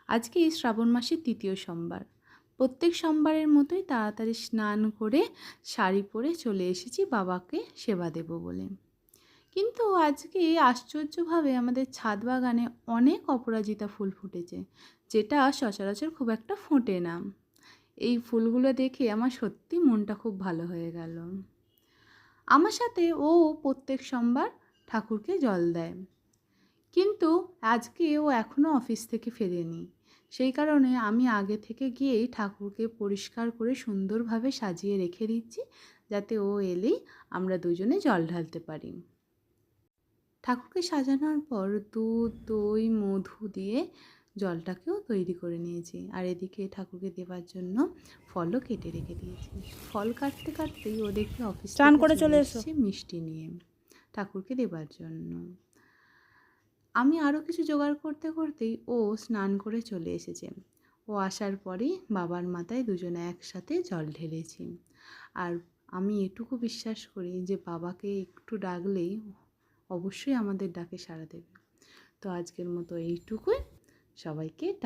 আজকে শ্রাবণ মাসের ৩য় সোমবার। প্রত্যেক সোমবারের মতোই তাড়াতাড়ি স্নান করে শাড়ি পরে চলে এসেছি বাবাকে সেবা দেব বলে। কিন্তু আজকে আশ্চর্যভাবে আমাদের ছাদ বাগানে অনেক অপরাজিতা ফুল ফুটেছে, যেটা সচরাচর খুব একটা ফোটে না। এই ফুলগুলো দেখে আমার সত্যি মনটা খুব ভালো হয়ে গেল। আমার সাথে ও প্রত্যেক সোমবার ঠাকুরকে জল দেয়, কিন্তু আজকে ও এখনও অফিস থেকে ফেরেনি। সেই কারণে আমি আগে থেকে গিয়েই ঠাকুরকে পরিষ্কার করে সুন্দরভাবে সাজিয়ে রেখে দিচ্ছি, যাতে ও এলেই আমরা দুজনে জল ঢালতে পারি। ঠাকুরকে সাজানোর পর দুধ, দই, মধু দিয়ে জলটাকেও তৈরি করে নিয়েছি, আর এদিকে ঠাকুরকে দেওয়ার জন্য ফলও কেটে রেখে দিয়েছি। ফল কাটতে কাটতেই ও দেখি অফিস স্নান থেকে করে চলে চলে এসো। এসেছে মিষ্টি নিয়ে ঠাকুরকে দেওয়ার জন্য। আমি আরও কিছু জোগাড় করতে করতেই ও স্নান করে চলে এসেছে। ও আসার পরেই বাবার মাথায় দুজনে একসাথে জল ঢেলেছি। আর আমি এটুকু বিশ্বাস করি যে বাবাকে একটু ডাকলেই অবশ্যই আমাদের ডাকে সাড়া দেবে। তো আজকের মতো এইটুকুই। সবাইকে টাটা।